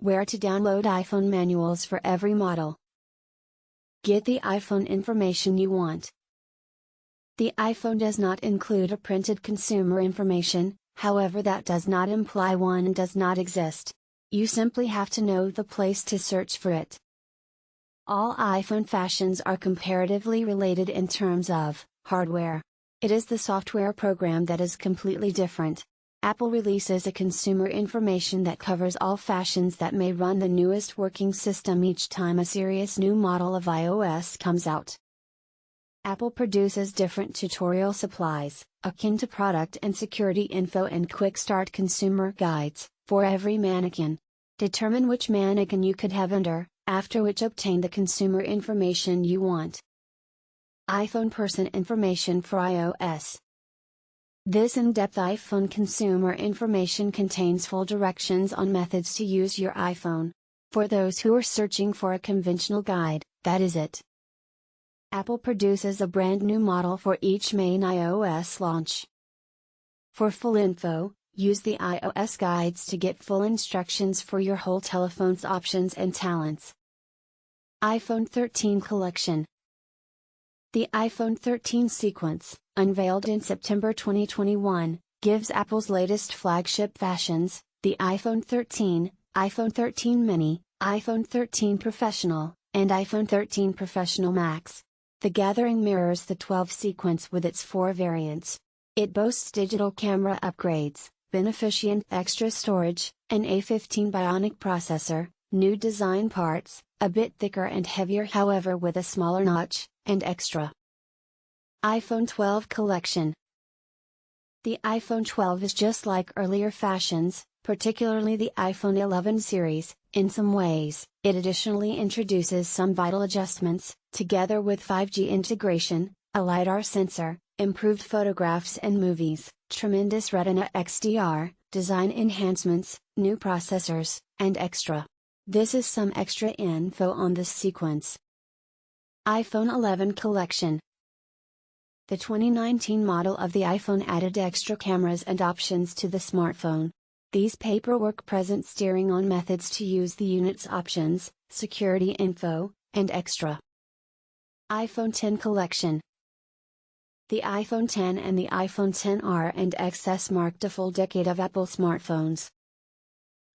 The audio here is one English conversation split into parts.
Where to download iPhone manuals for every model. Get the iPhone information you want. The iPhone does not include a printed consumer information, however that does not imply one does not exist. You simply have to know the place to search for it. All iPhone fashions are comparatively related in terms of hardware. It is the software program that is completely different. Apple releases a consumer information that covers all fashions that may run the newest working system each time a serious new model of iOS comes out. Apple produces different tutorial supplies, akin to product and security info and quick start consumer guides, for every mannequin. Determine which mannequin you could have under, after which obtain the consumer information you want. iPhone person information for iOS. This in-depth iPhone consumer information contains full directions on methods to use your iPhone. For those who are searching for a conventional guide, that is it. Apple produces a brand new model for each main iOS launch. For full info, use the iOS guides to get full instructions for your whole telephone's options and talents. iPhone 13 collection. The iPhone 13 sequence, unveiled in September 2021, gives Apple's latest flagship fashions, the iPhone 13, iPhone 13 mini, iPhone 13 Professional, and iPhone 13 Professional Max. The gathering mirrors the 12 sequence with its 4 variants. It boasts digital camera upgrades, beneficient extra storage, an A15 Bionic processor, new design parts, a bit thicker and heavier however with a smaller notch, and extra. iPhone 12 collection. The iPhone 12 is just like earlier fashions, particularly the iPhone 11 series. In some ways, it additionally introduces some vital adjustments, together with 5G integration, a LiDAR sensor, improved photographs and movies, tremendous Retina XDR, design enhancements, new processors, and extra. This is some extra info on this sequence. iPhone 11 collection. The 2019 model of the iPhone added extra cameras and options to the smartphone. These paperwork present steering on methods to use the unit's options, security info, and extra. iPhone 10 collection. The iPhone 10 and the iPhone XR and XS marked a full decade of Apple smartphones.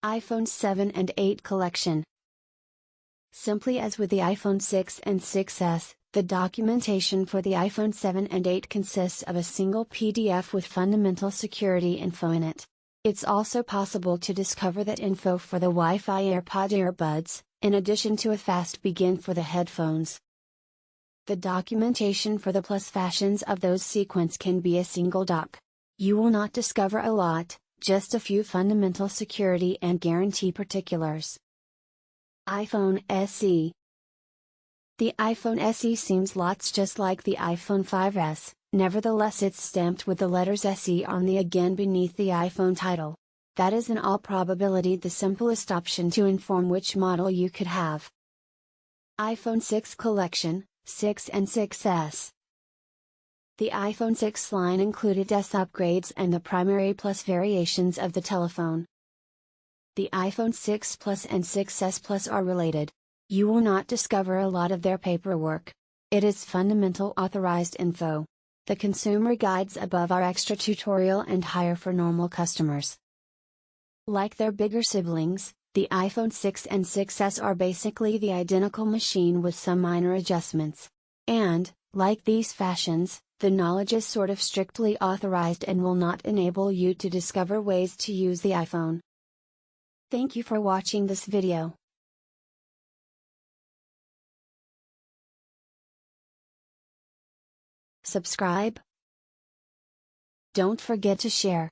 iPhone 7 and 8 collection. Simply as with the iPhone 6 and 6S, the documentation for the iPhone 7 and 8 consists of a single PDF with fundamental security info in it. It's also possible to discover that info for the Wi-Fi AirPod earbuds, in addition to a fast begin for the headphones. The documentation for the Plus fashions of those sequence can be a single doc. You will not discover a lot, just a few fundamental security and guarantee particulars. iPhone SE. The iPhone SE seems lots just like the iPhone 5S, nevertheless it's stamped with the letters SE on the again beneath the iPhone title. That is in all probability the simplest option to inform which model you could have. iPhone 6 collection, 6 and 6S. The iPhone 6 line included S upgrades and the primary Plus variations of the telephone. The iPhone 6 Plus and 6S Plus are related. You will not discover a lot of their paperwork. It is fundamental authorized info. The consumer guides above are extra tutorial and higher for normal customers. Like their bigger siblings, the iPhone 6 and 6S are basically the identical machine with some minor adjustments. And, like these fashions, the knowledge is sort of strictly authorized and will not enable you to discover ways to use the iPhone. Thank you for watching this video. Subscribe. Don't forget to share.